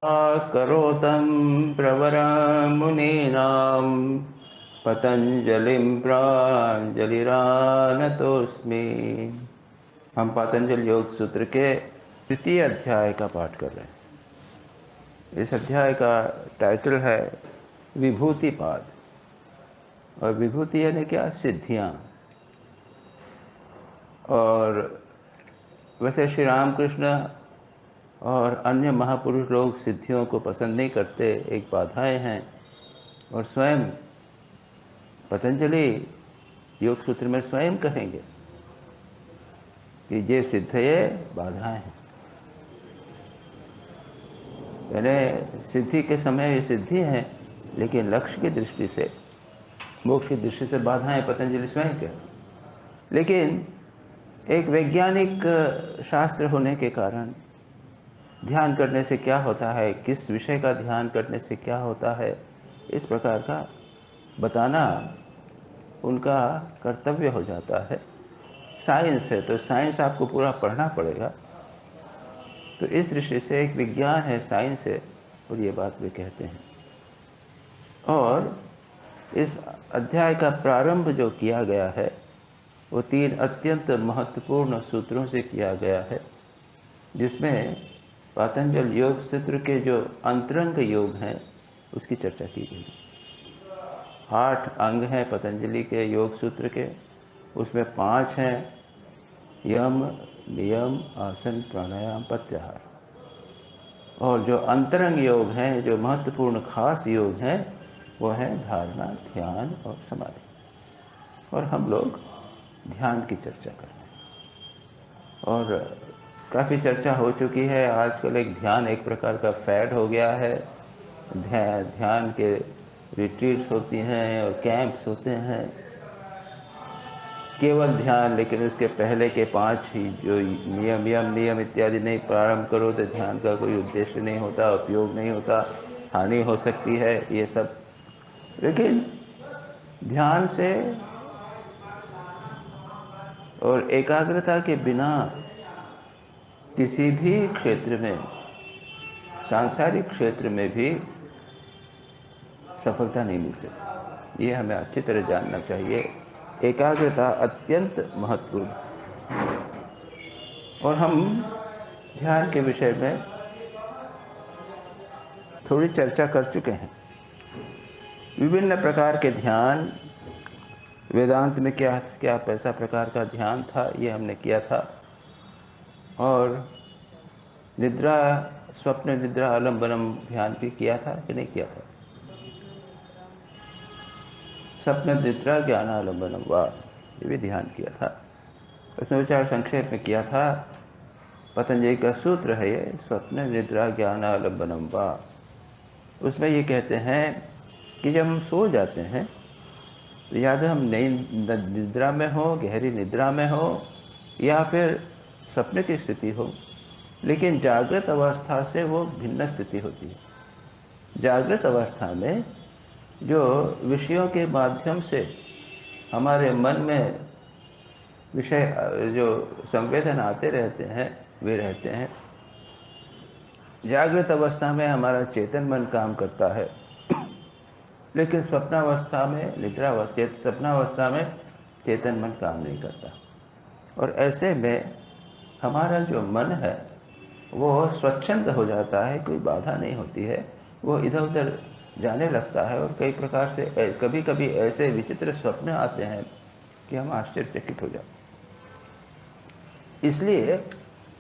करोतं प्रवरमुनीनां पतंजलिं प्राञ्जलिरानतोस्मि। हम पतंजलि योग सूत्र के तृतीय अध्याय का पाठ कर रहे हैं। इस अध्याय का टाइटल है विभूतिपाद। और विभूति यानी क्या? सिद्धियाँ। और वैसे श्री रामकृष्ण और अन्य महापुरुष लोग सिद्धियों को पसंद नहीं करते, एक बाधाएं हैं। और स्वयं पतंजलि योग सूत्र में स्वयं कहेंगे कि ये सिद्ध ये बाधाएं हैं। यानी सिद्धि के समय ये सिद्धि हैं, लेकिन लक्ष्य की दृष्टि से, मोक्ष की दृष्टि से बाधाएं पतंजलि स्वयं के। लेकिन एक वैज्ञानिक शास्त्र होने के कारण ध्यान करने से क्या होता है, किस विषय का ध्यान करने से क्या होता है, इस प्रकार का बताना उनका कर्तव्य हो जाता है। साइंस है तो साइंस आपको पूरा पढ़ना पड़ेगा। तो इस दृष्टि से एक विज्ञान है, साइंस है, और ये बात वे कहते हैं। और इस अध्याय का प्रारंभ जो किया गया है वो 3 अत्यंत महत्वपूर्ण सूत्रों से किया गया है, जिसमें पतंजलि योग सूत्र के जो अंतरंग योग हैं उसकी चर्चा की गई। 8 अंग हैं पतंजलि के योग सूत्र के, उसमें 5 हैं यम, नियम, आसन, प्राणायाम, प्रत्याहार। और जो अंतरंग योग हैं, जो महत्वपूर्ण खास योग हैं, वो हैं धारणा, ध्यान और समाधि। और हम लोग ध्यान की चर्चा करते हैं। और काफ़ी चर्चा हो चुकी है। आजकल ध्यान एक प्रकार का फैड हो गया है। ध्यान के रिट्रीट्स होती हैं और कैंप्स होते हैं, केवल ध्यान। लेकिन उसके पहले के 5 ही जो नियम इत्यादि नहीं प्रारंभ करो तो ध्यान का कोई उद्देश्य नहीं होता, उपयोग नहीं होता, हानि हो सकती है, ये सब। लेकिन ध्यान से और एकाग्रता के बिना किसी भी क्षेत्र में, सांसारिक क्षेत्र में भी सफलता नहीं मिल सकती। ये हमें अच्छी तरह जानना चाहिए। एकाग्रता अत्यंत महत्वपूर्ण। और हम ध्यान के विषय में थोड़ी चर्चा कर चुके हैं। विभिन्न प्रकार के ध्यान, वेदांत में क्या क्या कैसा प्रकार का ध्यान था, ये हमने किया था। और निद्रा, स्वप्न निद्रा आलम्बनम ध्यान भी किया था कि नहीं किया था? स्वप्न निद्रा ज्ञान आलम्बनम वा, ये भी ध्यान किया था। उसमें विचार संक्षेप में किया था। पतंजलि का सूत्र है ये, स्वप्न निद्रा ज्ञान आलम्बनम वा। उसमें ये कहते हैं कि जब हम सो जाते हैं तो याद हम नई निद्रा में हो, गहरी निद्रा में हो, या फिर सपने की स्थिति हो, लेकिन जागृत अवस्था से वो भिन्न स्थिति होती है। जागृत अवस्था में जो विषयों के माध्यम से हमारे मन में विषय, जो संवेदन आते रहते हैं, वे रहते हैं। जागृत अवस्था में हमारा चेतन मन काम करता है, लेकिन स्वप्नावस्था में, स्वप्नावस्था में चेतन मन काम नहीं करता। और ऐसे में हमारा जो मन है वो स्वच्छंद हो जाता है, कोई बाधा नहीं होती है, वो इधर उधर जाने लगता है। और कई प्रकार से कभी कभी ऐसे विचित्र स्वप्न आते हैं कि हम आश्चर्यचकित हो जाते हैं। इसलिए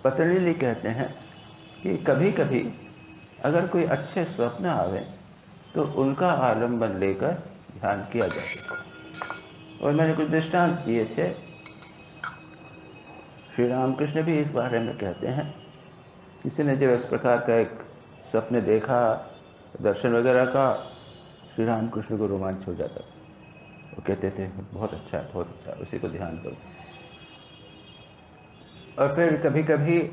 पतंजलि कहते हैं कि कभी कभी अगर कोई अच्छे स्वप्न आवे तो उनका आलम्बन लेकर ध्यान किया जा सकता। और मैंने कुछ दृष्टांत दिए थे। श्री रामकृष्ण भी इस बारे में कहते हैं। किसी ने जब इस प्रकार का एक स्वप्न देखा, दर्शन वगैरह का, श्री रामकृष्ण को रोमांच हो जाता। वो कहते थे बहुत अच्छा है, बहुत अच्छा, उसी को ध्यान करो। और फिर कभी कभी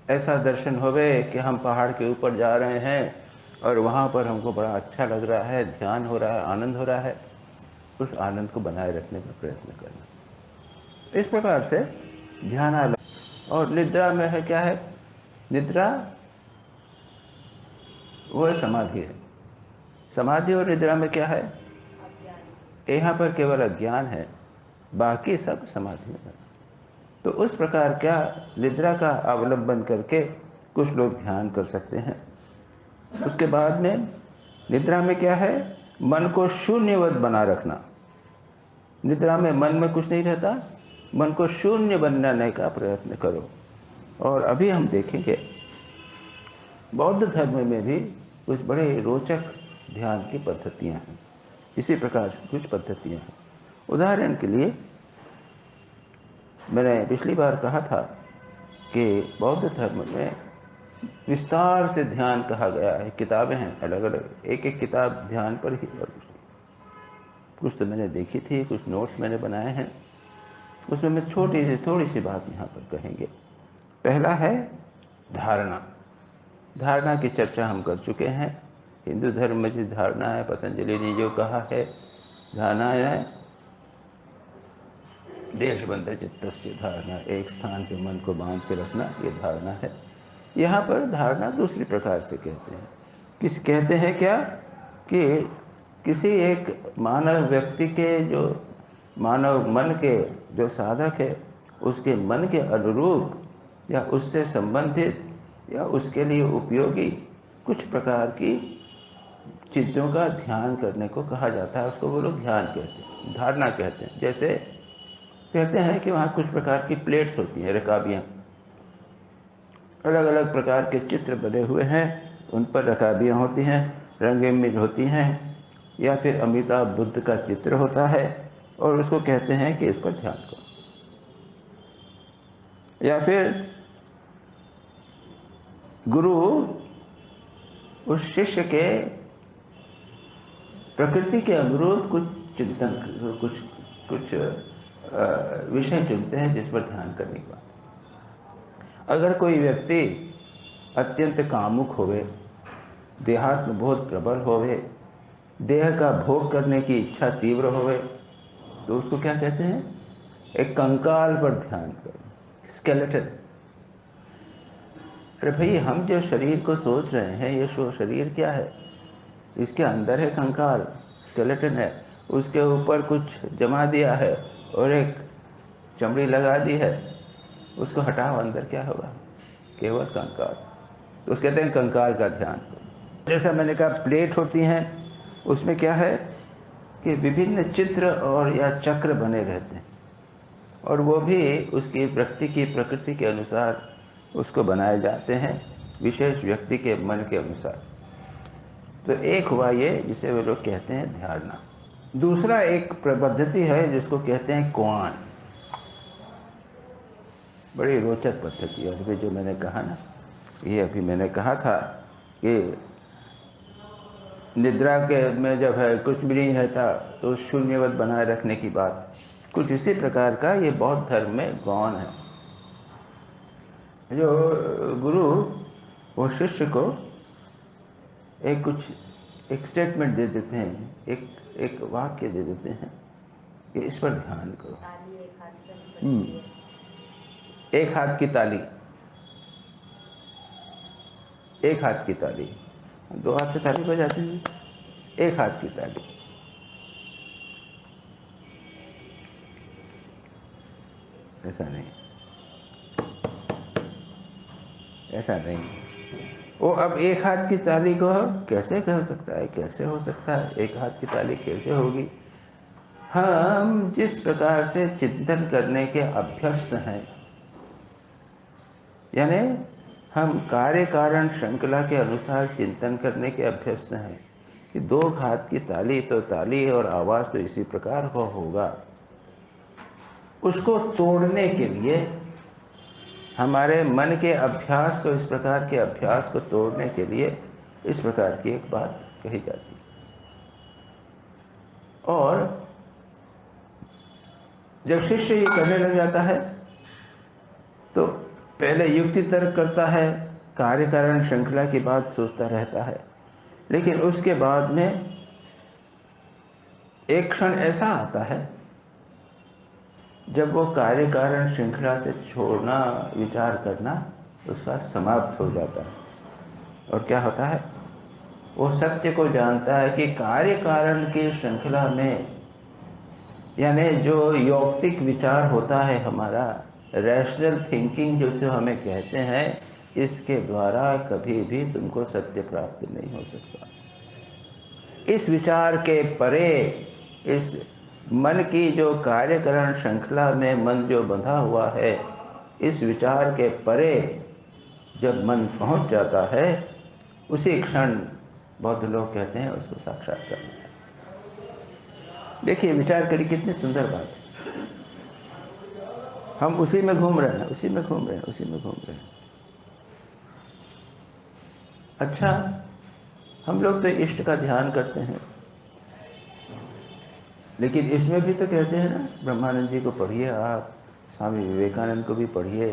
ऐसा दर्शन होवे कि हम पहाड़ के ऊपर जा रहे हैं और वहाँ पर हमको बड़ा अच्छा लग रहा है, ध्यान हो रहा है, आनंद हो रहा है, उस आनंद को बनाए रखने का प्रयत्न करना। इस प्रकार से ध्यान आलम्बन। और निद्रा में है क्या है? निद्रा वो समाधि है। समाधि और निद्रा में क्या है? यहाँ पर केवल अज्ञान है, बाकी सब समाधि है। तो उस प्रकार क्या निद्रा का अवलंबन करके कुछ लोग ध्यान कर सकते हैं। उसके बाद में निद्रा में क्या है? मन को शून्यवत बना रखना। निद्रा में मन में कुछ नहीं रहता, मन को शून्य बनाने का प्रयत्न करो। और अभी हम देखेंगे बौद्ध धर्म में भी कुछ बड़े रोचक ध्यान की पद्धतियाँ हैं। इसी प्रकार से कुछ पद्धतियाँ हैं। उदाहरण के लिए मैंने पिछली बार कहा था कि बौद्ध धर्म में विस्तार से ध्यान कहा गया है। किताबें हैं अलग अलग, एक एक किताब ध्यान पर ही, और कुछ तो मैंने देखी थी, कुछ नोट्स मैंने बनाए हैं। उसमें मैं थोड़ी सी बात यहाँ पर कहेंगे। पहला है धारणा। धारणा की चर्चा हम कर चुके हैं। हिंदू धर्म में जो धारणा है, पतंजलि ने जो कहा है, धारणा है देशबंध चित्तस्य धारणा, एक स्थान पे मन को बांध के रखना, ये धारणा है। यहाँ पर धारणा दूसरी प्रकार से कहते हैं। कहते हैं क्या कि किसी एक मानव व्यक्ति के, जो मानव मन के जो साधक है, उसके मन के अनुरूप या उससे संबंधित या उसके लिए उपयोगी कुछ प्रकार की चीज़ों का ध्यान करने को कहा जाता है। उसको वो लोग ध्यान कहते हैं, धारणा कहते हैं। जैसे कहते हैं कि वहाँ कुछ प्रकार की प्लेट्स होती हैं, रकाबियाँ, अलग अलग प्रकार के चित्र बने हुए हैं, उन पर रकाबियाँ होती हैं, रंगीन होती हैं, या फिर अमिताभ बुद्ध का चित्र होता है, और उसको कहते हैं कि इस पर ध्यान करो। या फिर गुरु उस शिष्य के प्रकृति के अनुरूप कुछ चिंतन, कुछ विषय चुनते हैं जिस पर ध्यान करने की बात। अगर कोई व्यक्ति अत्यंत कामुक होवे, देहात्म बहुत प्रबल होवे, देह का भोग करने की इच्छा तीव्र होवे, तो उसको क्या कहते हैं? एक कंकाल पर ध्यान करो, स्केलेटन। अरे भाई, हम जो शरीर को सोच रहे हैं, ये शरीर क्या है? इसके अंदर है कंकाल, स्केलेटन है, उसके ऊपर कुछ जमा दिया है और एक चमड़ी लगा दी है, उसको हटाओ, अंदर क्या होगा? केवल कंकाल। तो उसको कहते हैं कंकाल का ध्यान। जैसा मैंने कहा, प्लेट होती हैं, उसमें क्या है कि विभिन्न चित्र और या चक्र बने रहते हैं, और वो भी उसकी प्रकृति के अनुसार उसको बनाए जाते हैं, विशेष व्यक्ति के मन के अनुसार। तो एक हुआ ये, जिसे वे लोग कहते हैं धारणा। दूसरा एक पद्धति है जिसको कहते हैं क्वान। बड़ी रोचक पद्धति है। अभी जो मैंने कहा ना, ये अभी मैंने कहा था कि निद्रा के में जब है कुछ भी नहीं रहता तो शून्यवत बनाए रखने की बात, कुछ इसी प्रकार का ये बौद्ध धर्म में गौण है। जो गुरु वो शिष्य को एक स्टेटमेंट दे देते हैं, एक वाक्य दे देते हैं कि इस पर ध्यान करो। एक हाथ की ताली, एक हाथ की ताली, दो हाथ से ताली बजाते हैं, एक हाथ की ताली। ऐसा नहीं, ऐसा नहीं। वो अब एक हाथ की ताली को कैसे कह सकता है? कैसे हो सकता है? एक हाथ की ताली कैसे होगी? हम जिस प्रकार से चिंतन करने के अभ्यस्त हैं, यानी हम कार्य कारण श्रृंखला के अनुसार चिंतन करने के अभ्यस्त हैं कि दो हाथ की ताली तो ताली और आवाज़ तो इसी प्रकार का होगा। उसको तोड़ने के लिए हमारे मन के अभ्यास को, इस प्रकार के अभ्यास को तोड़ने के लिए इस प्रकार की एक बात कही जाती है। और जब शिष्य ये करने लग जाता है तो पहले युक्ति तर्क करता है, कार्य कारण श्रृंखला की बात सोचता रहता है, लेकिन उसके बाद में एक क्षण ऐसा आता है जब वो कार्य कारण श्रृंखला से छोड़ना, विचार करना उसका समाप्त हो जाता है। और क्या होता है? वो सत्य को जानता है कि कार्य कारण की श्रृंखला में, यानी जो यौक्तिक विचार होता है हमारा, रैशनल थिंकिंग जिसे हमें कहते हैं, इसके द्वारा कभी भी तुमको सत्य प्राप्त नहीं हो सकता। इस विचार के परे, इस मन की जो कार्यकरण श्रृंखला में मन जो बंधा हुआ है, इस विचार के परे जब मन पहुंच जाता है, उसी क्षण बौद्ध लोग कहते हैं उसको साक्षात्कार है। देखिए, विचार करिए, कितनी सुंदर बात है। हम उसी में घूम रहे हैं, उसी में घूम रहे हैं, उसी में घूम रहे हैं। अच्छा, हम लोग तो इष्ट का ध्यान करते हैं, लेकिन इसमें भी तो कहते हैं ना, ब्रह्मानंद जी को पढ़िए, आप स्वामी विवेकानंद को भी पढ़िए,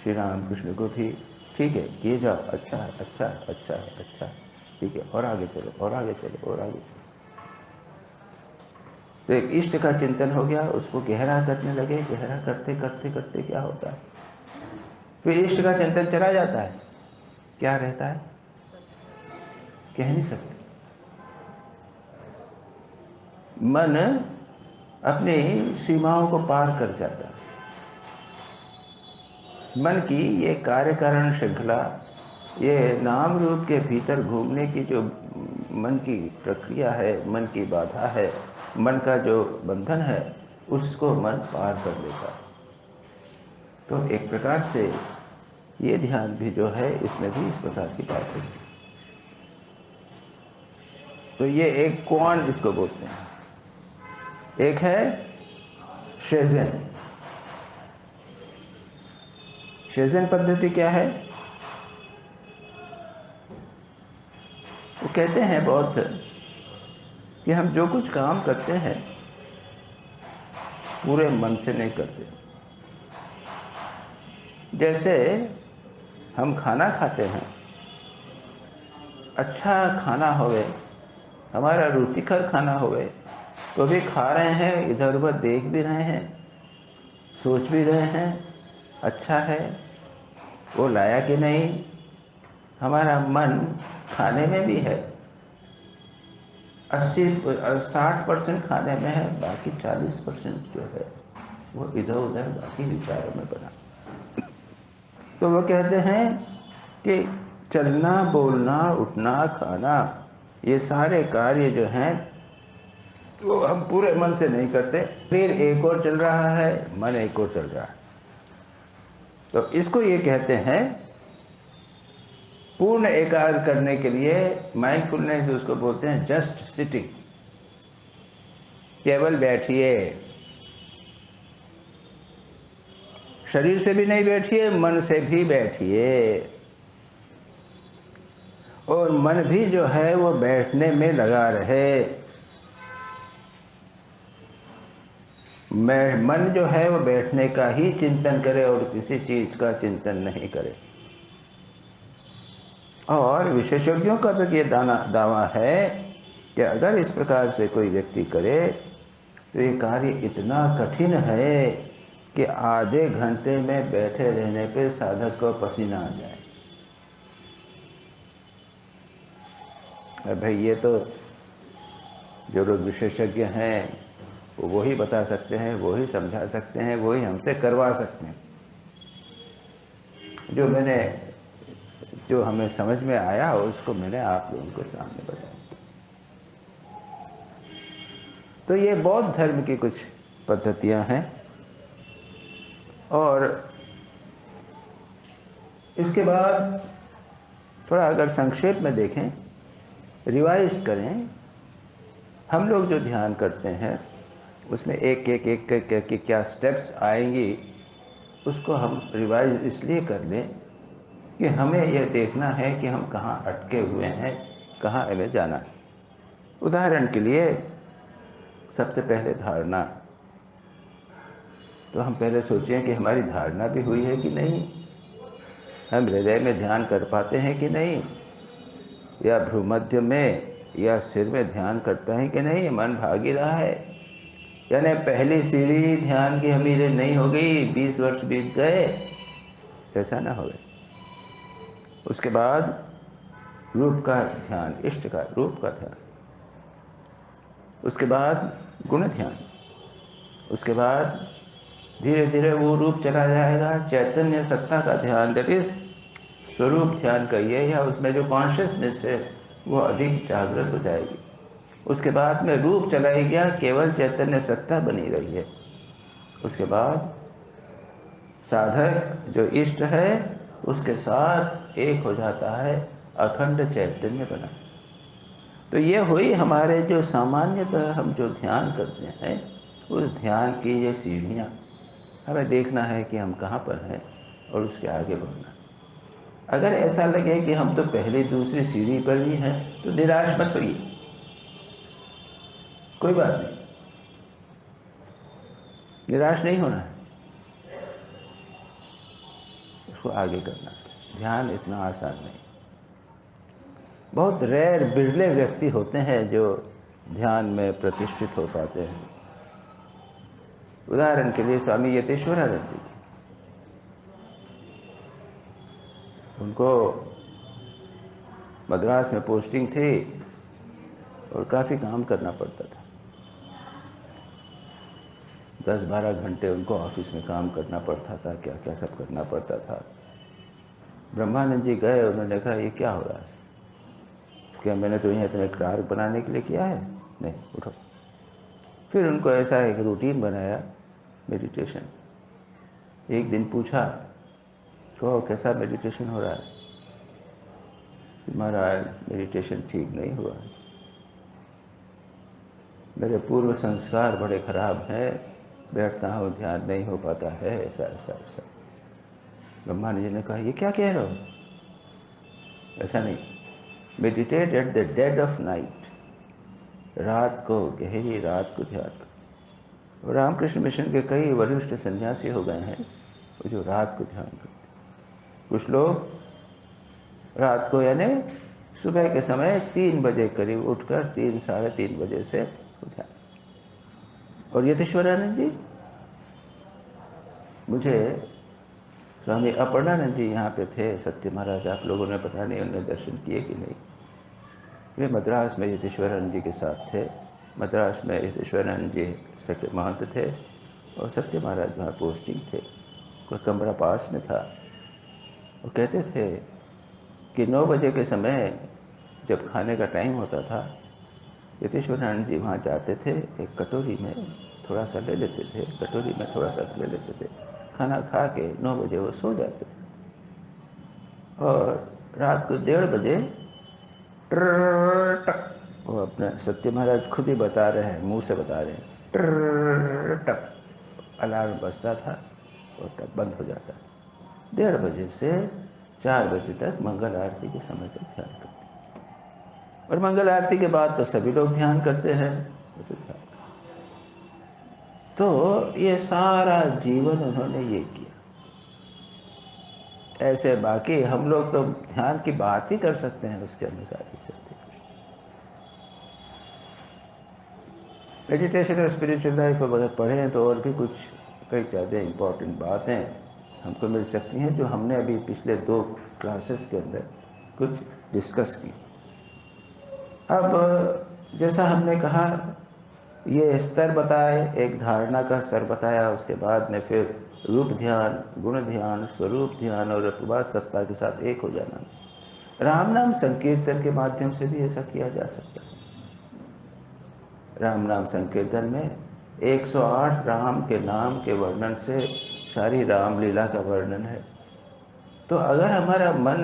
श्री रामकृष्ण को भी, ठीक है, किए जाओ, अच्छा है, अच्छा है, अच्छा है, अच्छा है, ठीक है, और आगे चलो, और आगे चलो, और आगे चलो। तो एक इष्ट का चिंतन हो गया, उसको गहरा करने लगे, गहरा करते करते करते क्या होता है, फिर इष्ट का चिंतन चला जाता है, क्या रहता है कह नहीं सकते। मन अपनी सीमाओं को पार कर जाता है। मन की ये कार्य कारण श्रृंखला, ये नाम रूप के भीतर घूमने की जो मन की प्रक्रिया है, मन की बाधा है, मन का जो बंधन है, उसको मन पार कर लेता है। तो एक प्रकार से ये ध्यान भी जो है, इसमें भी इस प्रकार की बात होती है। तो ये एक कोआन इसको बोलते हैं। एक है शेज़ेन। शेज़ेन पद्धति क्या है? वो कहते हैं बहुत कि हम जो कुछ काम करते हैं पूरे मन से नहीं करते। जैसे हम खाना खाते हैं, अच्छा खाना होवे, हमारा रुचिकर खाना होवे, तो भी खा रहे हैं, इधर उधर देख भी रहे हैं, सोच भी रहे हैं, अच्छा है, वो लाया कि नहीं। हमारा मन खाने में भी है, 60% खाने में है, बाकी 40% जो है वो इधर उधर बाकी विचारों में बना। तो वो कहते हैं कि चलना, बोलना, उठना, खाना, ये सारे कार्य जो हैं वो हम पूरे मन से नहीं करते। फिर एक और चल रहा है, मन एक और चल रहा है। तो इसको ये कहते हैं पूर्ण एकाग्र करने के लिए माइंडफुलनेस, उसको बोलते हैं जस्ट सिटिंग। केवल बैठिए, शरीर से भी नहीं बैठिए, मन से भी बैठिए, और मन भी जो है वो बैठने में लगा रहे। मन जो है वो बैठने का ही चिंतन करे और किसी चीज का चिंतन नहीं करे। और विशेषज्ञों का तो ये दावा है कि अगर इस प्रकार से कोई व्यक्ति करे तो ये कार्य इतना कठिन है कि आधे घंटे में बैठे रहने पे साधक को पसीना आ जाए। भाई ये तो जो लोग विशेषज्ञ हैं वो ही बता सकते हैं, वो ही समझा सकते हैं, वो ही हमसे करवा सकते हैं। जो हमें समझ में आया उसको मैंने आप लोगों के सामने बताया। तो ये बौद्ध धर्म की कुछ पद्धतियां हैं। और इसके बाद थोड़ा अगर संक्षेप में देखें, रिवाइज करें, हम लोग जो ध्यान करते हैं उसमें एक के क्या स्टेप्स आएंगी, उसको हम रिवाइज इसलिए कर लें कि हमें यह देखना है कि हम कहाँ अटके हुए हैं, कहाँ हमें जाना है। उदाहरण के लिए सबसे पहले धारणा। तो हम पहले सोचें कि हमारी धारणा भी हुई है कि नहीं, हम हृदय में ध्यान कर पाते हैं कि नहीं, या भ्रूमध्य में या सिर में ध्यान करता है कि नहीं, मन भाग ही रहा है। यानी पहली सीढ़ी ध्यान की हमीरे नहीं हो गई, 20 वर्ष बीत गए, ऐसा ना हो। उसके बाद रूप का ध्यान, इष्ट का रूप का ध्यान। उसके बाद गुण ध्यान। उसके बाद धीरे धीरे वो रूप चला जाएगा, चैतन्य सत्ता का ध्यान, दैट इज स्वरूप ध्यान कहिए, या उसमें जो कॉन्शियसनेस है वो अधिक जागृत हो जाएगी। उसके बाद में रूप चला ही गया, केवल चैतन्य सत्ता बनी रही है। उसके बाद साधक जो इष्ट है उसके साथ एक हो जाता है, अखंड चैतन्य बना। तो ये हुई हमारे जो सामान्यतः हम जो ध्यान करते हैं उस ध्यान की ये सीढ़ियाँ। हमें देखना है कि हम कहाँ पर हैं और उसके आगे बढ़ना। अगर ऐसा लगे कि हम तो पहले दूसरी सीढ़ी पर भी हैं तो निराश मत होइए, कोई बात नहीं, निराश नहीं होना है, उसको आगे करना है। ध्यान इतना आसान नहीं। बहुत रेयर, बिरले व्यक्ति होते हैं जो ध्यान में प्रतिष्ठित हो पाते हैं। उदाहरण के लिए स्वामी यतीश्वरानंद जी, उनको मद्रास में पोस्टिंग थी और काफ़ी काम करना पड़ता था। 10-12 घंटे उनको ऑफिस में काम करना पड़ता था, क्या क्या सब करना पड़ता था। ब्रह्मानंद जी गए, उन्होंने कहा ये क्या हो रहा है, क्या मैंने तो यहाँ तुम्हें क्लार्क बनाने के लिए किया है? नहीं, उठो। फिर उनको ऐसा एक रूटीन बनाया, मेडिटेशन। एक दिन पूछा, कहो कैसा मेडिटेशन हो रहा है? महाराज मेडिटेशन ठीक नहीं हुआ, मेरे पूर्व संस्कार बड़े खराब हैं, बैठता हूँ ध्यान नहीं हो पाता है, ऐसा ऐसा ऐसा। ब्रह्मानंद जी ने कहा ये क्या कह रहे हो? ऐसा नहीं, meditate at the dead of night, रात को, गहरी रात को ध्यान करो। और रामकृष्ण मिशन के कई वरिष्ठ सन्यासी हो गए हैं वो जो रात को ध्यान करते हैं। कुछ लोग रात को यानी सुबह के समय 3 बजे करीब उठकर 3-3:30 बजे से ध्यान। और यतीश्वरानंद जी, मुझे स्वामी अपर्णानंद जी यहाँ पे थे, सत्य महाराज, आप लोगों ने पता नहीं उन्हें दर्शन किए कि नहीं। वे मद्रास में यतीश्वरानंद जी के साथ थे। मद्रास में यतीश्वरानंद जी सत्य महंत थे और सत्य महाराज वहाँ पोस्टिंग थे। कोई कमरा पास में था। वो कहते थे कि 9 बजे के समय जब खाने का टाइम होता था, यतीश्वरानंद जी वहाँ जाते थे, एक कटोरी में थोड़ा सा ले लेते थे, कटोरी में थोड़ा सा ले लेते थे, खाना खा के 9 बजे वो सो जाते थे। और रात को 1:30 बजे टक, वो अपने सत्य महाराज खुद ही बता रहे हैं, मुंह से बता रहे हैं, टक अलार्म बजता था और टक बंद हो जाता। 1:30 बजे से 4 बजे तक मंगल आरती के समय तक ध्यान करते हैं। और मंगल आरती के बाद तो सभी लोग ध्यान करते हैं। तो ये सारा जीवन उन्होंने ये किया। ऐसे बाकी हम लोग तो ध्यान की बात ही कर सकते हैं उसके अनुसार। इससे मेडिटेशन और स्पिरिचुअल लाइफ अगर पढ़ें तो और भी कुछ कई ज़्यादा इम्पोर्टेंट बातें हमको मिल सकती हैं जो हमने अभी पिछले 2 क्लासेस के अंदर कुछ डिस्कस की। अब जैसा हमने कहा, ये स्तर बताए, एक धारणा का स्तर बताया, उसके बाद में फिर रूप ध्यान, गुण ध्यान, स्वरूप ध्यान और अपवाद सत्ता के साथ एक हो जाना। राम नाम संकीर्तन के माध्यम से भी ऐसा किया जा सकता है। राम नाम संकीर्तन में 108 राम के नाम के वर्णन से सारी रामलीला का वर्णन है। तो अगर हमारा मन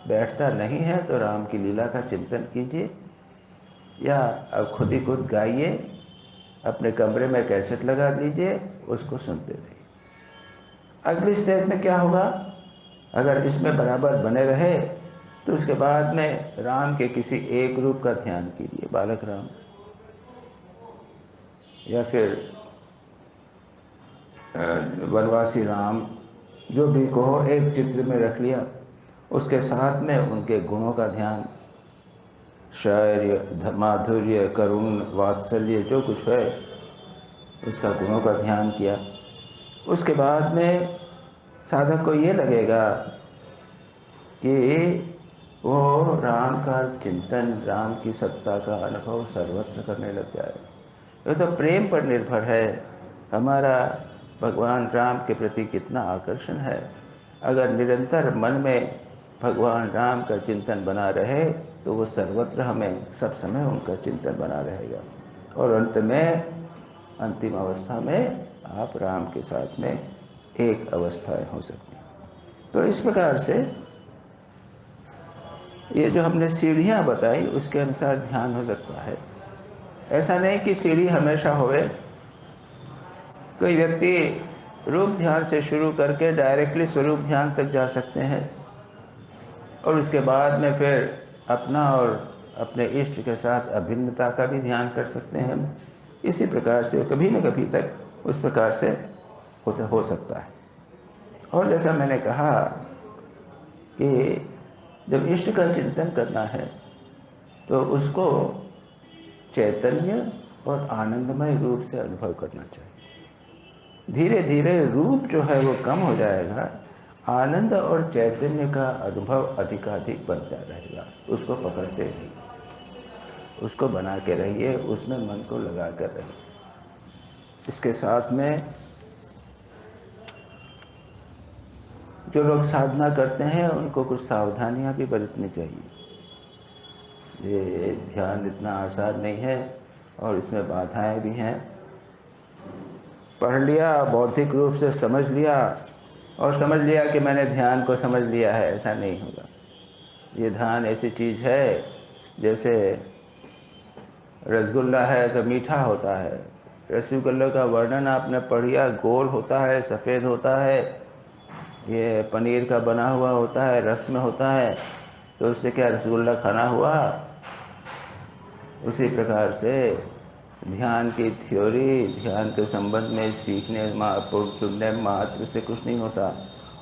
बैठता नहीं है तो राम की लीला का चिंतन कीजिए, या अब खुद ही खुद गाइए, अपने कमरे में कैसेट लगा दीजिए, उसको सुनते रहिए। अगली स्टेप में क्या होगा, अगर इसमें बराबर बने रहे तो उसके बाद में राम के किसी एक रूप का ध्यान कीजिए, बालक राम, या फिर वनवासी राम, जो भी कहो, एक चित्र में रख लिया। उसके साथ में उनके गुणों का ध्यान, शौर्य, माधुर्य, करुण, वात्सल्य, जो कुछ है उसका गुणों का ध्यान किया। उसके बाद में साधक को ये लगेगा कि वो राम का चिंतन, राम की सत्ता का अनुभव सर्वत्र करने लग जाए। ये तो प्रेम पर निर्भर है, हमारा भगवान राम के प्रति कितना आकर्षण है। अगर निरंतर मन में भगवान राम का चिंतन बना रहे तो वो सर्वत्र हमें सब समय उनका चिंतन बना रहेगा, और अंत में अंतिम अवस्था में आप राम के साथ में एक अवस्थाएं हो सकती हैं। तो इस प्रकार से ये जो हमने सीढ़ियाँ बताई उसके अनुसार ध्यान हो सकता है। ऐसा नहीं कि सीढ़ी हमेशा होवे। कोई व्यक्ति रूप ध्यान से शुरू करके डायरेक्टली स्वरूप ध्यान तक जा सकते हैं, और उसके बाद में फिर अपना और अपने इष्ट के साथ अभिन्नता का भी ध्यान कर सकते हैं हम। इसी प्रकार से कभी न कभी तक उस प्रकार से हो सकता है। और जैसा मैंने कहा कि जब इष्ट का चिंतन करना है तो उसको चैतन्य और आनंदमय रूप से अनुभव करना चाहिए। धीरे धीरे रूप जो है वो कम हो जाएगा, आनंद और चैतन्य का अनुभव अधिकाधिक बनता रहेगा। उसको पकड़ते रहिए, उसको बना के रहिए, उसमें मन को लगा कर रहिए। इसके साथ में जो लोग साधना करते हैं उनको कुछ सावधानियां भी बरतनी चाहिए। ये ध्यान इतना आसान नहीं है और इसमें बाधाएं भी हैं। पढ़ लिया, बौद्धिक रूप से समझ लिया और समझ लिया कि मैंने ध्यान को समझ लिया है, ऐसा नहीं होगा। ये ध्यान ऐसी चीज़ है जैसे रसगुल्ला है तो मीठा होता है। रसगुल्ले का वर्णन आपने पढ़िया, गोल होता है, सफ़ेद होता है, ये पनीर का बना हुआ होता है, रस में होता है, तो उससे क्या रसगुल्ला खाना हुआ? उसी प्रकार से ध्यान की थ्योरी, ध्यान के संबंध में सीखने सुनने मात्र से कुछ नहीं होता,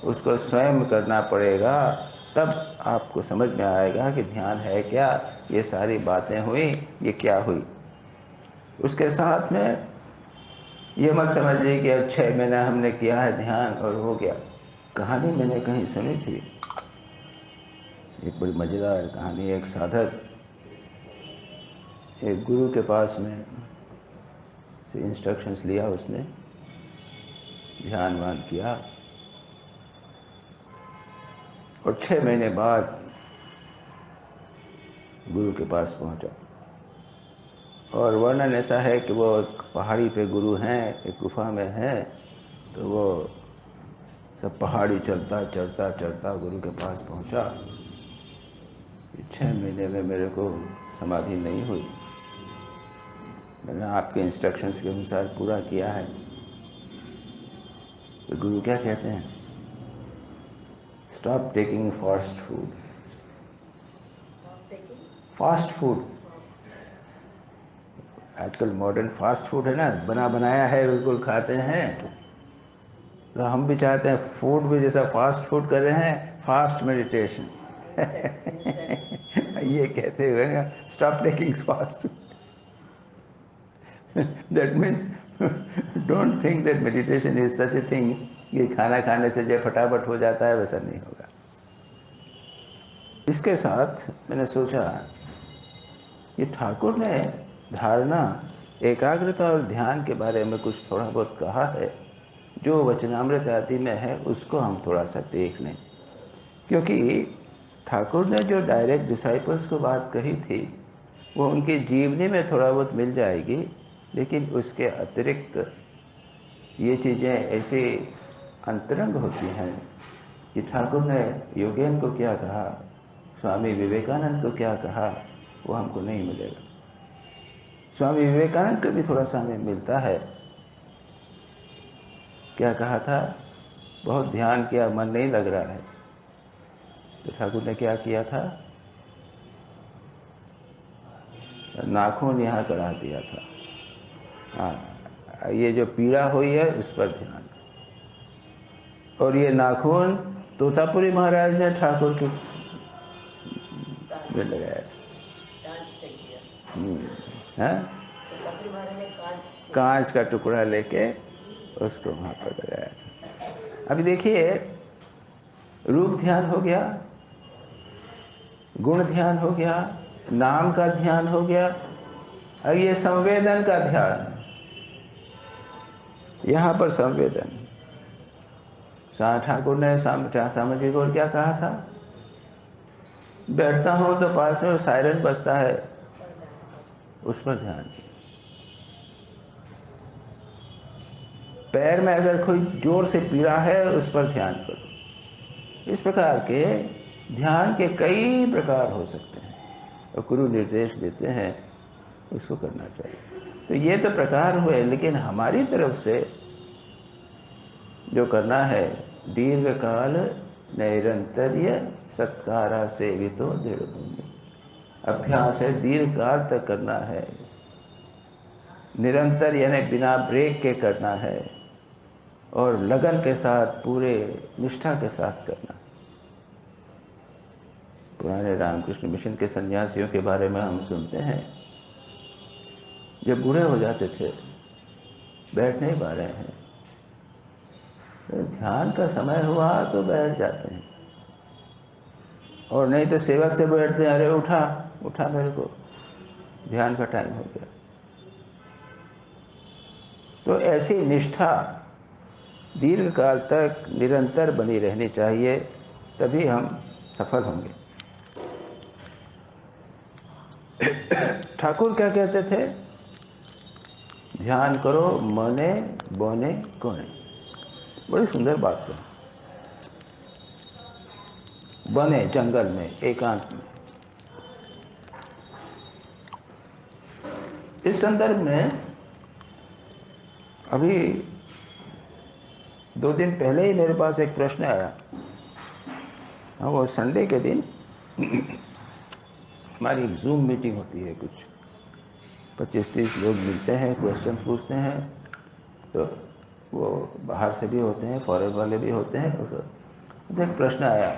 उसको स्वयं करना पड़ेगा, तब आपको समझ में आएगा कि ध्यान है क्या, ये सारी बातें हुई, ये क्या हुई। उसके साथ में ये मत समझिए कि 6 महीना हमने किया है ध्यान और हो गया। कहानी मैंने कहीं सुनी थी, एक बड़ी मज़ेदार कहानी। एक साधक एक गुरु के पास में से इंस्ट्रक्शंस लिया, उसने ध्यान वान किया और 6 महीने बाद गुरु के पास पहुंचा। और वर्णन ऐसा है कि वो एक पहाड़ी पे गुरु हैं, एक गुफा में हैं, तो वो सब पहाड़ी चढ़ता चढ़ता चढ़ता गुरु के पास पहुंचा। 6 महीने में मेरे को समाधि नहीं हुई, मैंने आपके इंस्ट्रक्शंस के अनुसार पूरा किया है। तो गुरु क्या कहते हैं? Stop taking fast food. Fast food, आजकल मॉडर्न फास्ट फूड है ना, बना बनाया है, बिल्कुल खाते हैं। तो हम भी चाहते हैं फूड भी जैसा फास्ट फूड कर रहे हैं, फास्ट मेडिटेशन। ये कहते हुए ना, stop taking fast food. That means don't think that meditation is such a thing कि खाना खाने से जो फटाफट हो जाता है, वैसा नहीं होगा। इसके साथ मैंने सोचा कि ठाकुर ने धारणा, एकाग्रता और ध्यान के बारे में कुछ थोड़ा बहुत कहा है, जो वचनामृत आदि में है उसको हम थोड़ा सा देख लें। क्योंकि ठाकुर ने जो डायरेक्ट डिसाइपल्स को बात कही थी वो उनकी जीवनी में थोड़ा बहुत मिल जाएगी, लेकिन उसके अतिरिक्त ये चीज़ें ऐसी अंतरंग होती हैं कि ठाकुर ने योगेन को क्या कहा, स्वामी विवेकानंद को क्या कहा, वो हमको नहीं मिलेगा। स्वामी विवेकानंद को भी थोड़ा सा हमें मिलता है। क्या कहा था? बहुत ध्यान किया, मन नहीं लग रहा है, तो ठाकुर ने क्या किया था? नाखून यहाँ करा दिया था। हाँ, ये जो पीड़ा हुई है उस पर ध्यान। और ये नाखून तोतापुरी महाराज ने ठाकुर के में लगाया था। कांच का टुकड़ा लेके उसको वहाँ पर लगाया था। अभी देखिए, रूप ध्यान हो गया, गुण ध्यान हो गया, नाम का ध्यान हो गया, और ये संवेदन का ध्यान। यहाँ पर संवेदन, शाह ठाकुर ने सामाजिक और क्या कहा था? बैठता हूँ तो पास में सायरन बजता है, उस पर ध्यान। पैर में अगर कोई जोर से पीड़ा है, उस पर ध्यान करो। इस प्रकार के ध्यान के कई प्रकार हो सकते हैं, और गुरु निर्देश देते हैं उसको करना चाहिए। तो ये तो प्रकार हुए, लेकिन हमारी तरफ से जो करना है, दीर्घ काल नैरंतर्य सत्कारा सेवितो दृढ़ भूमि। अभ्यास है, दीर्घ काल तक करना है, निरंतर यानी बिना ब्रेक के करना है, और लगन के साथ, पूरे निष्ठा के साथ करना। पुराने रामकृष्ण मिशन के सन्यासियों के बारे में हम सुनते हैं, जब बूढ़े हो जाते थे, बैठ नहीं पा रहे हैं, तो ध्यान का समय हुआ तो बैठ जाते हैं, और नहीं तो सेवक से बैठते हैं, अरे उठा उठा, मेरे को ध्यान का टाइम हो गया। तो ऐसी निष्ठा दीर्घ काल तक निरंतर बनी रहनी चाहिए, तभी हम सफल होंगे। ठाकुर क्या कहते थे? ध्यान करो मने बने कोने। बड़ी सुंदर बात है। बने जंगल में, एकांत में। इस संदर्भ में अभी 2 दिन पहले ही मेरे पास एक प्रश्न आया। वो संडे के दिन हमारी एक जूम मीटिंग होती है, कुछ 25-30 लोग मिलते हैं, क्वेश्चन पूछते हैं। तो वो बाहर से भी होते हैं, फॉरेन वाले भी होते हैं। तो एक प्रश्न आया,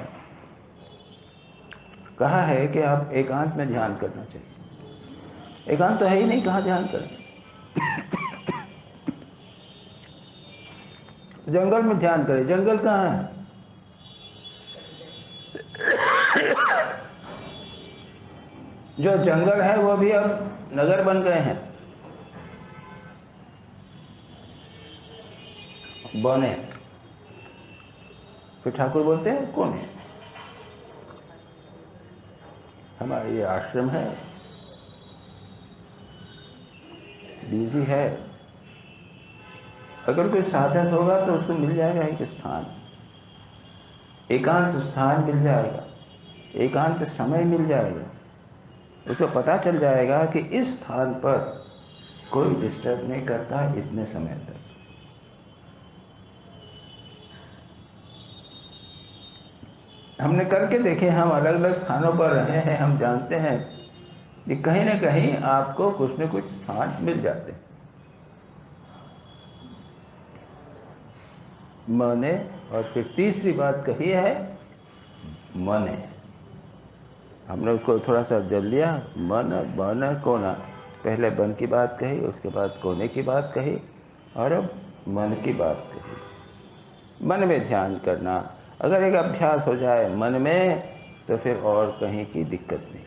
कहा है कि आप एकांत में ध्यान करना चाहिए। एकांत तो है ही नहीं, कहाँ ध्यान करें? जंगल में ध्यान करें। जंगल कहाँ है? जो जंगल है वो भी अब नगर बन गए हैं, बने। फिर ठाकुर बोलते हैं कौन है? हमारा ये आश्रम है, बिजी है, अगर कोई साधन होगा तो उसको मिल जाएगा एक स्थान, एकांत स्थान मिल जाएगा, एकांत समय मिल जाएगा। उसको पता चल जाएगा कि इस स्थान पर कोई डिस्टर्ब नहीं करता इतने समय तक। हमने करके देखे, हम अलग अलग स्थानों पर रहे हैं, हम जानते हैं कि कहीं ना कहीं आपको कुछ न कुछ स्थान मिल जाते हैं। मने, और फिर तीसरी बात कही है मने। हमने उसको थोड़ा सा जल लिया, मन बन कोना। पहले बन की बात कही, उसके बाद कोने की बात कही, और अब मन की बात कही। मन में ध्यान करना, अगर एक अभ्यास हो जाए मन में, तो फिर और कहीं की दिक्कत नहीं।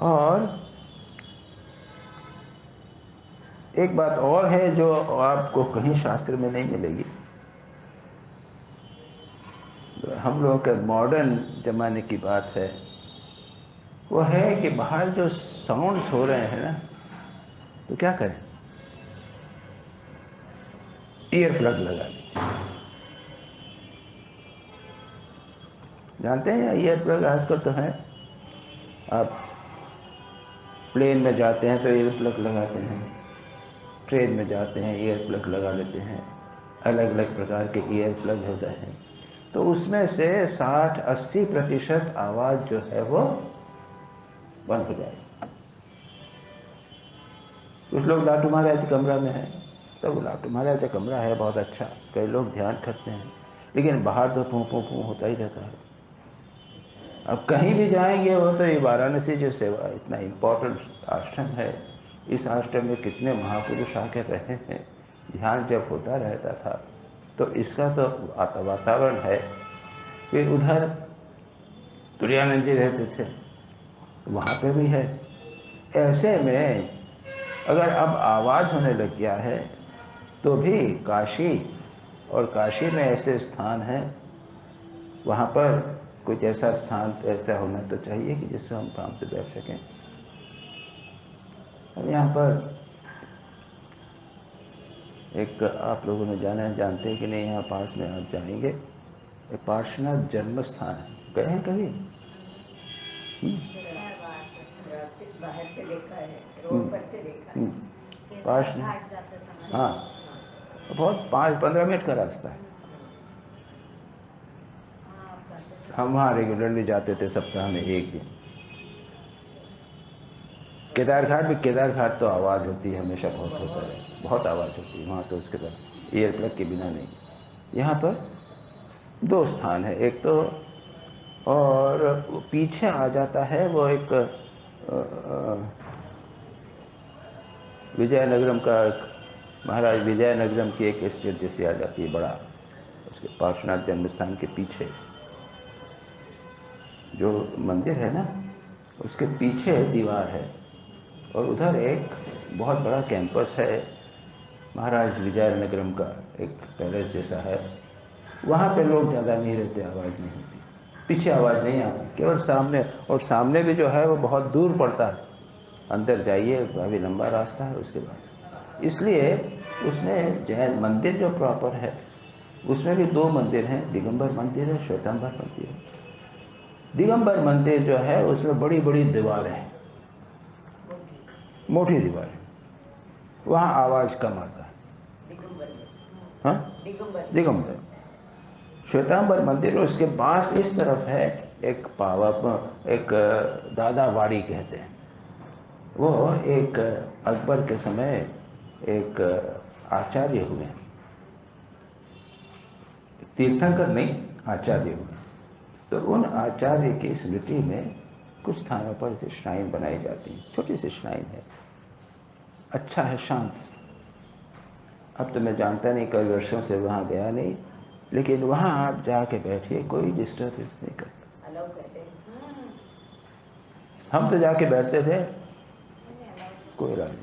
और एक बात और है जो आपको कहीं शास्त्र में नहीं मिलेगी। हम लोगों के मॉडर्न ज़माने की बात है, वो है कि बाहर जो साउंड्स हो रहे हैं ना, तो क्या करें? ईयर प्लग लगा लें। जानते हैं ईयर प्लग आजकल तो है। आप प्लेन में जाते हैं तो ईयर प्लग लगाते हैं, ट्रेन में जाते हैं ईयर प्लग लगा लेते हैं, अलग अलग प्रकार के ईयर प्लग होते हैं। तो उसमें से 60-80% आवाज़ जो है वो बंद हो जाएगी। कुछ लोग लाटू महाराज कमरा में है, तो लाटू महाराज कमरा है बहुत अच्छा, कई लोग ध्यान करते हैं, लेकिन बाहर तो पू पू पू होता ही रहता है। अब कहीं भी जाएंगे, वो तो ये वाराणसी जो सेवा इतना इम्पोर्टेंट आश्रम है, इस आश्रम में कितने महापुरुष आकर रहे हैं, ध्यान जब होता रहता था, तो इसका तो वातावरण है। फिर उधर तुरानंद जी रहते थे, वहाँ पे भी है। ऐसे में अगर अब आवाज़ होने लग गया है तो भी काशी, और काशी में ऐसे स्थान हैं, वहाँ पर कुछ ऐसा स्थान ऐसा होना तो चाहिए कि जिसमें हम काम से बैठ सकें। हम यहाँ पर एक, आप लोगों ने जानते हैं कि नहीं, यहाँ पास में आप जाएंगे, एक पार्श्वनाथ जन्म स्थान है, गए हैं कभी? बाहर से देखा है, रोड पर से देखा है। पार्श्वनाथ, हाँ, बहुत 5-15 मिनट का रास्ता है। हम वहाँ रेगुलरली जाते थे, सप्ताह में एक दिन। केदार घाट तो आवाज़ होती है, हमेशा बहुत होता है, बहुत आवाज़ होती है वहाँ तो, उसके बाद ईयर प्लग के बिना नहीं। यहाँ पर 2 स्थान है, एक तो, और पीछे आ जाता है वो एक विजयनगरम का, महाराज विजयनगरम की एक स्टेट जैसी आ जाती है, बड़ा, उसके पार्श्वनाथ जन्म स्थान के पीछे जो मंदिर है ना, उसके पीछे दीवार है, और उधर एक बहुत बड़ा कैंपस है, महाराज विजयनगरम का एक पैलेस जैसा है। वहाँ पे लोग ज़्यादा नहीं रहते, आवाज़ नहीं होती, पीछे आवाज़ नहीं आती, केवल सामने, और सामने भी जो है वो बहुत दूर पड़ता है, अंदर जाइए, काफ़ी लंबा रास्ता है उसके बाद। इसलिए उसमें जैन मंदिर जो प्रॉपर है, उसमें भी 2 मंदिर हैं, दिगंबर मंदिर है, श्वेतांबर मंदिर है। दिगंबर मंदिर जो है उसमें बड़ी बड़ी दीवारें हैं, मोटी दीवारें, वहाँ आवाज़ कम आता है। हाँ, दिगंबर। श्वेतांबर मंदिर उसके पास इस तरफ है एक एक दादावाड़ी कहते हैं, वो एक अकबर के समय एक आचार्य हुए, तीर्थंकर नहीं, आचार्य हुए। तो उन आचार्य की स्मृति में कुछ स्थानों पर इसे श्राइन बनाई जाती है, छोटी सी श्राइन है, अच्छा है, शांत। अब तो मैं जानता नहीं, कई वर्षों से वहाँ गया नहीं, लेकिन वहाँ आप जाके बैठिए, कोई डिस्टर्बेंस नहीं करता। हम तो जाके बैठते थे, कोई राज नहीं।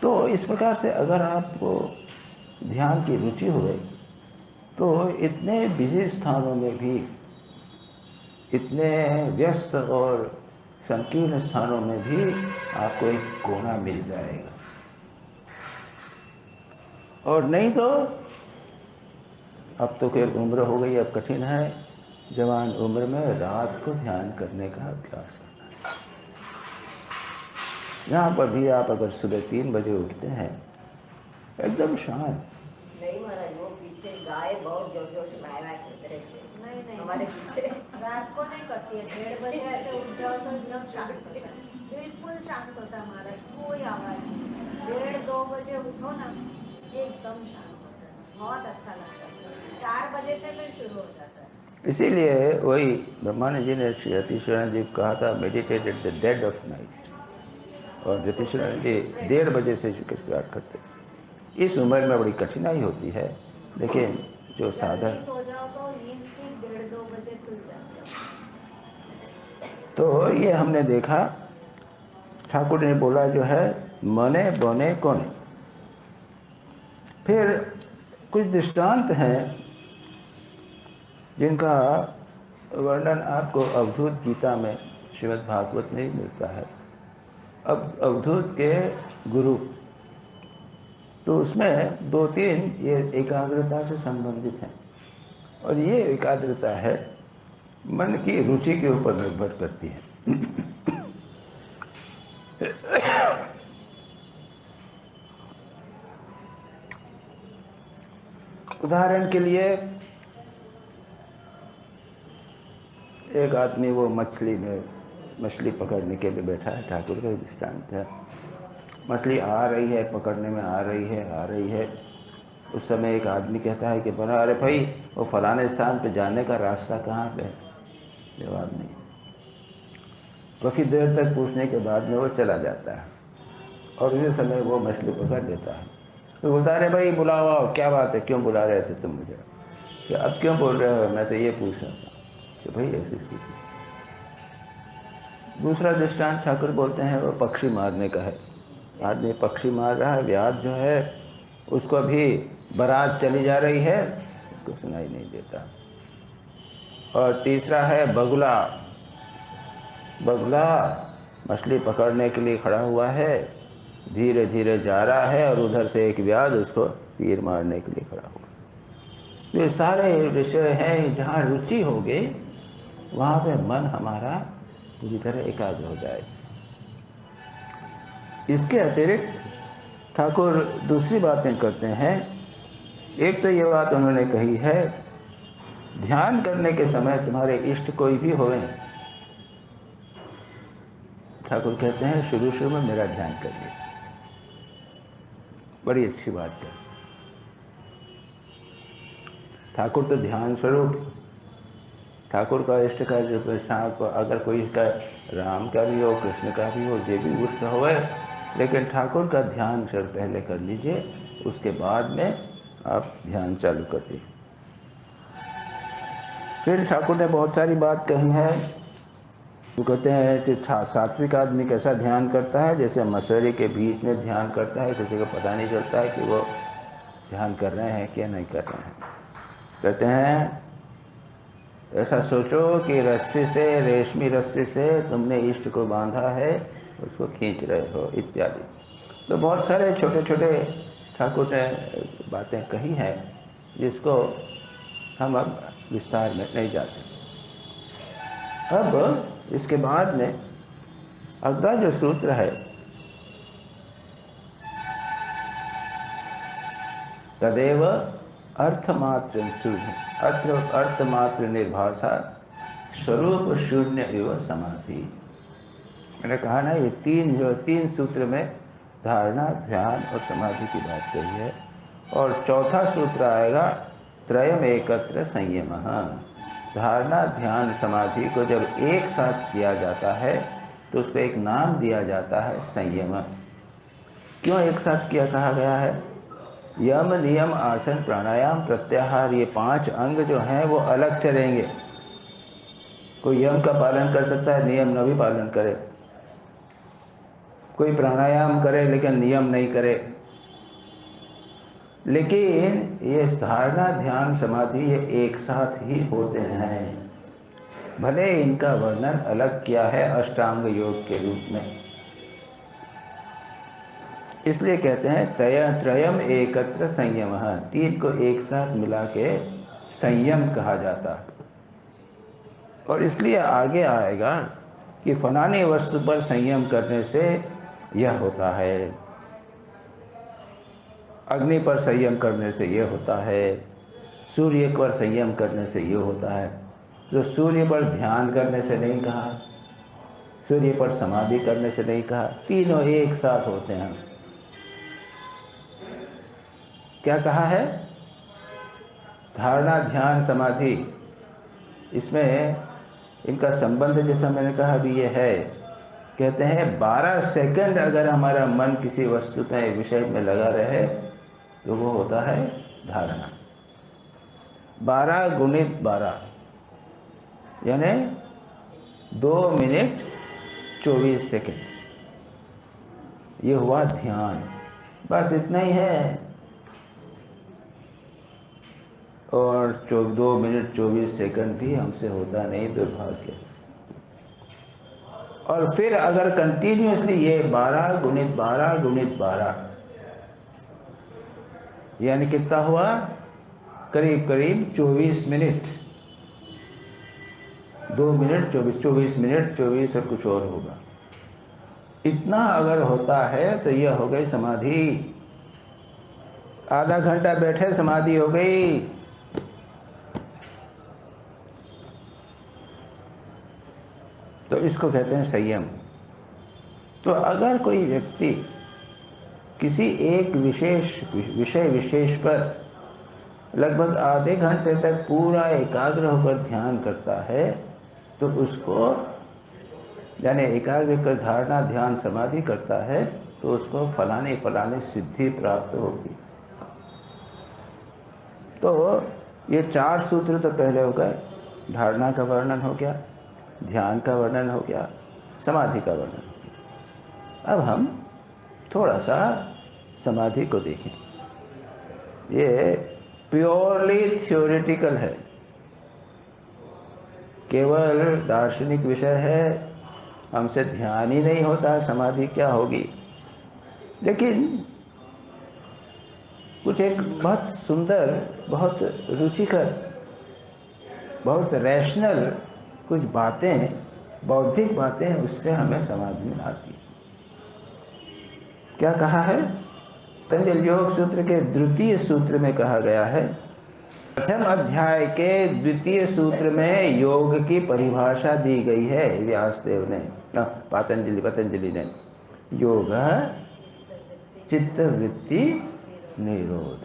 तो इस प्रकार से अगर आपको ध्यान की रुचि हुए तो इतने बिजी स्थानों में भी, इतने व्यस्त और संकीर्ण स्थानों में भी आपको एक कोना मिल जाएगा। और नहीं तो अब तो खैर उम्र हो गई, अब कठिन है, जवान उम्र में रात को ध्यान करने का अभ्यास करना है। यहाँ पर भी आप अगर सुबह 3 बजे उठते हैं, एकदम शांत। नहीं महाराज, वो पीछे गाय बहुत जोर जोर से भाई करते रहते हैं। नहीं हमारे पीछे रात को नहीं करती है, 1:30 बजे ऐसे उठ जाओ तो एकदम शांत होता है, बिल्कुल शांत होता है महाराज, कोई आवाज़ नहीं। 1:30-2 बजे उठो ना, एकदम शांत होता है, बहुत अच्छा लगता है। 4 बजे से फिर शुरू हो जाता है। इसीलिए वही ब्रह्मानंद जी ने, श्री यतीश्वरानंद जी कहा था, meditate at the dead of night, और यतीश्वरानंद जी 1:30 बजे से स्टार्ट करते थे। इस उम्र में बड़ी कठिनाई होती है, लेकिन जो साधन, सो जाओ तो नींद की 1:30-2 बजे खुल जाती है। तो ये हमने देखा, ठाकुर ने बोला जो है, मने बने कोने। फिर कुछ दृष्टांत हैं जिनका वर्णन आपको अवधूत गीता में, श्रीमद् भागवत में ही मिलता है। अब अवधूत के गुरु, तो उसमें 2-3 ये एकाग्रता से संबंधित हैं, और ये एकाग्रता है मन की रुचि के ऊपर निर्भर करती है। उदाहरण के लिए, एक आदमी वो मछली पकड़ने के लिए बैठा है, ठाकुर का दृष्टांत है। मछली आ रही है, पकड़ने में आ रही है। उस समय एक आदमी कहता है कि बना, अरे भाई वो फलाने स्थान पे जाने का रास्ता कहाँ पे है? जवाब नहीं। काफ़ी देर तक पूछने के बाद में वो चला जाता है, और उसी समय वो मछली पकड़ लेता है। तो बोलता है, अरे भाई बुलाओ, क्या बात है, क्यों बुला रहे थे तुम मुझे? कि अब क्यों बोल रहे हो, मैं तो ये पूछ रहा था कि भाई ऐसी स्थिति। दूसरा दृष्टांत ठाकुर बोलते हैं वो पक्षी मारने का है। आदमी पक्षी मार रहा है, व्याध जो है उसको भी बारात चली जा रही है, उसको सुनाई नहीं देता। और तीसरा है बगुला। बगुला मछली पकड़ने के लिए खड़ा हुआ है, धीरे धीरे जा रहा है और उधर से एक व्याध उसको तीर मारने के लिए खड़ा हुआ। ये सारे विषय हैं, जहाँ रुचि होगी वहाँ पे मन हमारा पूरी तरह एकाग्र हो जाए। इसके अतिरिक्त ठाकुर दूसरी बातें करते हैं। एक तो ये बात उन्होंने कही है, ध्यान करने के समय तुम्हारे इष्ट कोई भी होवे, ठाकुर कहते हैं शुरू शुरू में मेरा ध्यान करिए। बड़ी अच्छी बात है। ठाकुर तो ध्यान स्वरूप, ठाकुर का इष्ट का जो अगर कोई का राम का भी हो, कृष्ण का भी हो, जो भी इष्ट हो, लेकिन ठाकुर का ध्यान सिर्फ पहले कर लीजिए, उसके बाद में आप ध्यान चालू कर दीजिए। फिर ठाकुर ने बहुत सारी बात कही है। वो कहते हैं कि सात्विक आदमी कैसा ध्यान करता है, जैसे मसरे के बीच में ध्यान करता है, किसी को पता नहीं चलता है कि वो ध्यान कर रहे हैं क्या नहीं कर रहे हैं। कहते हैं ऐसा सोचो कि रस्सी से, रेशमी रस्सी से तुमने इष्ट को बांधा है, उसको खींच रहे हो इत्यादि। तो बहुत सारे छोटे छोटे ठाकुर ने बातें कही हैं, जिसको हम अब विस्तार में नहीं जाते। अब इसके बाद में अगला जो सूत्र है, तदेव अर्थमात्र अर्थमात्र निर्भाषा स्वरूप शून्य एवं समाधि। मैंने कहा ना, ये तीन सूत्र में धारणा, ध्यान और समाधि की बात कही है। और चौथा सूत्र आएगा त्रयम एकत्र संयम। धारणा, ध्यान, समाधि को जब एक साथ किया जाता है तो उसको एक नाम दिया जाता है संयम। क्यों एक साथ किया कहा गया है? यम, नियम, आसन, प्राणायाम, प्रत्याहार, ये 5 अंग जो हैं वो अलग चलेंगे। कोई यम का पालन कर सकता है, नियम न भी पालन करे। कोई प्राणायाम करे लेकिन नियम नहीं करे। लेकिन ये धारणा, ध्यान, समाधि ये एक साथ ही होते हैं, भले इनका वर्णन अलग किया है अष्टांग योग के रूप में। इसलिए कहते हैं त्रयम एकत्र संयम। 3 को एक साथ मिला के संयम कहा जाता है। और इसलिए आगे आएगा कि फलानी वस्तु पर संयम करने से यह होता है, अग्नि पर संयम करने से यह होता है, सूर्य पर संयम करने से यह होता है। तो सूर्य पर ध्यान करने से नहीं कहा, सूर्य पर समाधि करने से नहीं कहा, तीनों एक साथ होते हैं। क्या कहा है? धारणा, ध्यान, समाधि, इसमें इनका संबंध जैसा मैंने कहा भी ये है। कहते हैं 12 सेकंड अगर हमारा मन किसी वस्तु पे, विषय में लगा रहे तो वो होता है धारणा। 12 गुणित 12 यानी 2 मिनट 24 सेकंड, ये हुआ ध्यान। बस इतना ही है। और 2 मिनट 24 सेकंड भी हमसे होता नहीं, दुर्भाग्य। और फिर अगर कंटिन्यूसली ये 12 गुणित 12 गुणित 12 यानी कितना हुआ? करीब करीब 24 मिनट। 2 मिनट 24 मिनट 24 और कुछ और होगा। इतना अगर होता है तो यह हो गई समाधि। आधा घंटा बैठे समाधि हो गई। तो इसको कहते हैं संयम। तो अगर कोई व्यक्ति किसी एक विषय विशेष पर लगभग आधे घंटे तक पूरा एकाग्र होकर ध्यान करता है तो उसको, यानी एकाग्र कर धारणा, ध्यान, समाधि करता है तो उसको फलाने सिद्धि प्राप्त होगी। तो ये 4 सूत्र तो पहले हो गए। धारणा का वर्णन हो गया, ध्यान का वर्णन हो गया, समाधि का वर्णन हो गया। अब हम थोड़ा सा समाधि को देखें। ये प्योरली थ्योरेटिकल है, केवल दार्शनिक विषय है, हमसे ध्यान ही नहीं होता समाधि क्या होगी। लेकिन कुछ एक बहुत सुंदर, बहुत रुचिकर, बहुत रैशनल कुछ बातें, बौद्धिक बातें उससे हमें समझ में आती। क्या कहा है? पतंजलि योग सूत्र के द्वितीय सूत्र में कहा गया है, प्रथम अध्याय के द्वितीय सूत्र में योग की परिभाषा दी गई है व्यासदेव ने, पतंजलि ने। योग चित्त वृत्ति निरोध,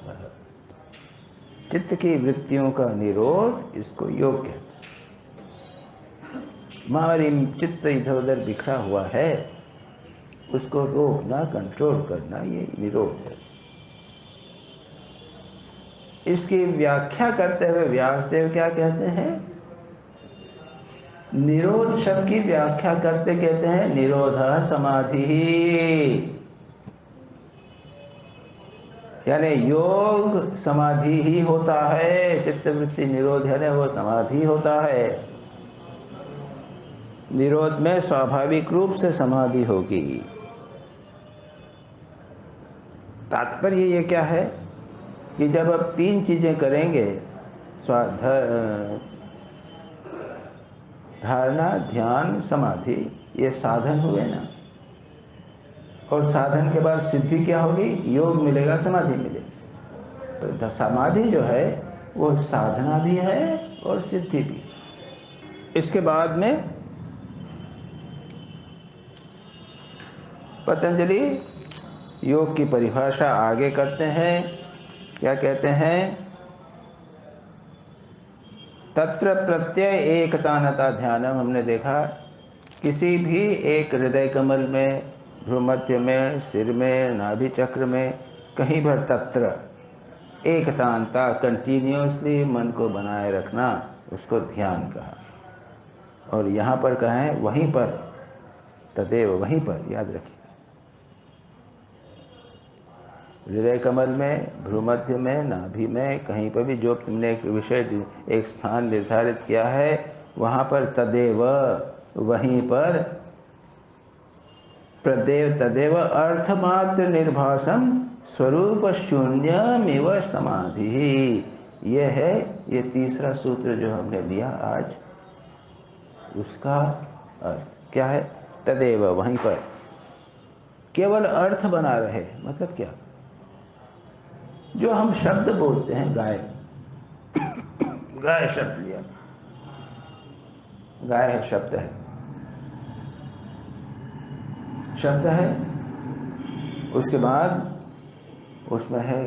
चित्त की वृत्तियों का निरोध, इसको योग कहते हैं। हमारी चित्त इधर उधर बिखरा हुआ है, उसको रोकना, कंट्रोल करना, ये निरोध है। इसकी व्याख्या करते हुए व्यासदेव क्या कहते हैं? निरोध शब्द की व्याख्या करते कहते हैं निरोधः समाधि, यानी योग समाधि ही होता है। चित्तवृत्ति निरोध है ना, वो समाधि होता है। निरोध में स्वाभाविक रूप से समाधि होगी। तात्पर्य ये क्या है कि जब आप 3 चीजें करेंगे, धारणा, ध्यान, समाधि, ये साधन हुए ना, और साधन के बाद सिद्धि क्या होगी? योग मिलेगा, समाधि मिलेगी। तो समाधि जो है वो साधना भी है और सिद्धि भी है। इसके बाद में पतंजलि योग की परिभाषा आगे करते हैं। क्या कहते हैं? तत्र प्रत्यय एकतानता ध्यानम। हमने देखा किसी भी एक हृदय कमल में, भ्रूमध्य में, सिर में, नाभि चक्र में, कहीं पर तत्र एकतानता, कंटिन्यूसली मन को बनाए रखना, उसको ध्यान कहा। और यहाँ पर कहें वहीं पर, तदेव, वहीं पर, याद रखिए। हृदय कमल में, भ्रूमध्य में, नाभि में, कहीं पर भी जो तुमने एक विषय, एक स्थान निर्धारित किया है, वहाँ पर तदेव, वहीं पर, प्रदेव तदेव अर्थमात्र निर्भासम स्वरूप शून्यमिव समाधि। ये है, ये तीसरा सूत्र जो हमने लिया आज, उसका अर्थ क्या है? तदेव, वहीं पर। केवल अर्थ बना रहे, मतलब क्या? जो हम शब्द बोलते हैं, गाय, गाय शब्द लिया, गाय है, शब्द है, शब्द है। उसके बाद उसमें है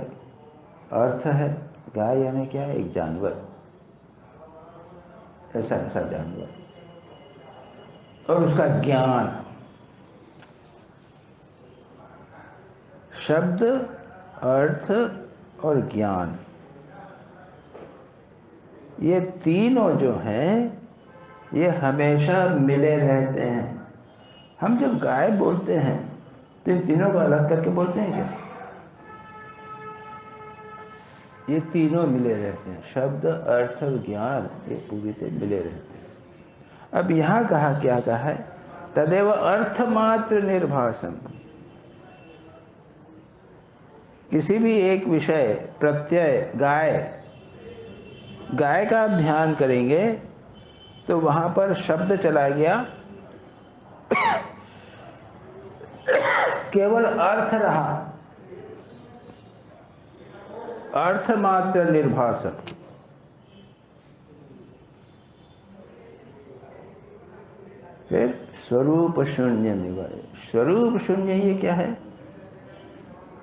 अर्थ है। गाय यानी क्या है? एक जानवर, ऐसा ऐसा जानवर। और उसका ज्ञान, शब्द, अर्थ और ज्ञान, ये तीनों जो हैं ये हमेशा मिले रहते हैं। हम जब गाय बोलते हैं तो इन तीनों को अलग करके बोलते हैं क्या? ये तीनों मिले रहते हैं, शब्द, अर्थ और ज्ञान, ये पूरी से मिले रहते हैं। अब यहाँ कहा, क्या कहा है? तदेव अर्थमात्र निर्भासम। किसी भी एक विषय, प्रत्यय, गाय, गाय का आप ध्यान करेंगे तो वहाँ पर शब्द चला गया, केवल अर्थ रहा, अर्थ मात्र निर्भासम। फिर स्वरूप शून्य मिव। स्वरूप शून्य ये क्या है?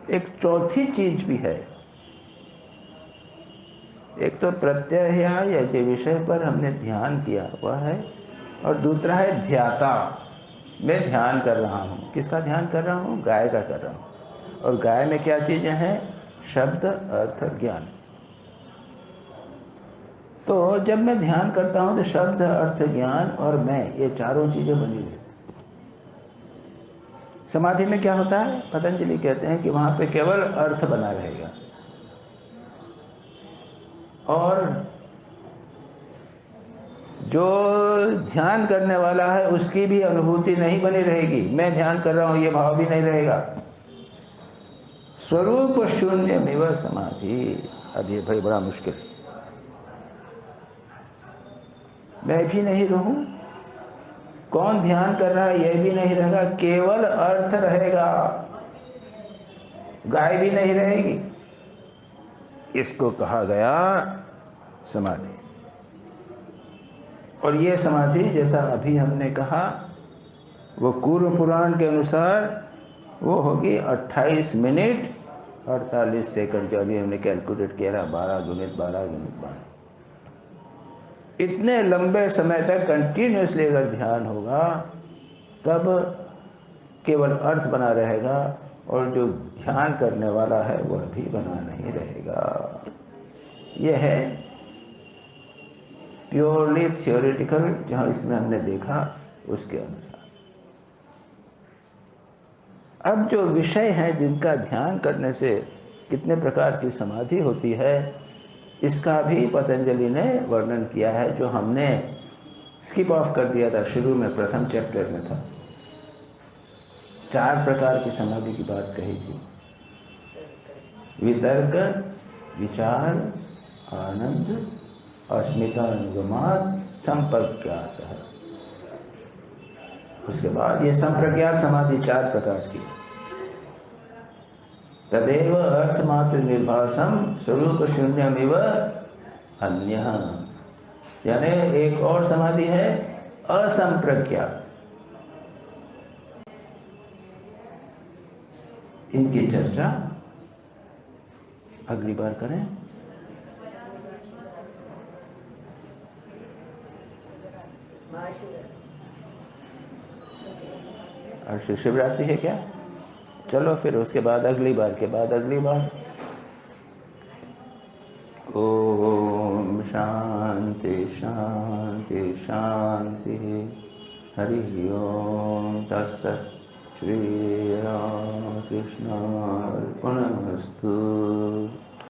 एक चौथी चीज भी है। एक तो प्रत्यय है, या जो विषय पर हमने ध्यान किया वह है, और दूसरा है ध्याता। मैं ध्यान कर रहा हूँ, किसका ध्यान कर रहा हूँ? गाय का कर रहा हूँ। और गाय में क्या चीज़ें हैं? शब्द, अर्थ, ज्ञान। तो जब मैं ध्यान करता हूँ तो शब्द, अर्थ, ज्ञान और मैं, ये चारों चीज़ें बनी रहती। समाधि में क्या होता है? पतंजलि कहते हैं कि वहाँ पे केवल अर्थ बना रहेगा और जो ध्यान करने वाला है उसकी भी अनुभूति नहीं बनी रहेगी। मैं ध्यान कर रहा हूँ ये भाव भी नहीं रहेगा। स्वरूप शून्यमेव समाधि। अब ये भाई बड़ा मुश्किल, मैं भी नहीं रहूं, कौन ध्यान कर रहा है यह भी नहीं रहेगा, केवल अर्थ रहेगा, गाय भी नहीं रहेगी। इसको कहा गया समाधि। और ये समाधि जैसा अभी हमने कहा वो कूर्म पुराण के अनुसार वो होगी 28 मिनट 48 सेकंड, जो अभी हमने कैलकुलेट किया रहा 12 गुणित 12 गुणित 12। इतने लंबे समय तक कंटिन्यूसली अगर ध्यान होगा तब केवल अर्थ बना रहेगा और जो ध्यान करने वाला है वह भी बना नहीं रहेगा। यह है प्योरली थियोरेटिकल, जहाँ इसमें हमने देखा उसके अनुसार। अब जो विषय हैं जिनका ध्यान करने से कितने प्रकार की समाधि होती है, इसका भी पतंजलि ने वर्णन किया है, जो हमने स्किप ऑफ कर दिया था शुरू में, प्रथम चैप्टर में था। 4 प्रकार की समाधि की बात कही थी। वितर्क, विचार, आनंद, अस्मितानुगमात, संप्रज्ञात। उसके बाद ये संप्रज्ञात समाधि 4 प्रकार की। तदेव अर्थमात्र निर्भासम स्वरूप शून्यमिव अन्यः, यानी एक और समाधि है असंप्रज्ञात। इनकी चर्चा अगली बार करें। और शिवरात्रि है क्या? चलो फिर उसके बाद अगली बार के बाद अगली बार। ओम शांति शांति शांति। हरि ओम तत्सत्। श्री राम कृष्णार्पणमस्तु।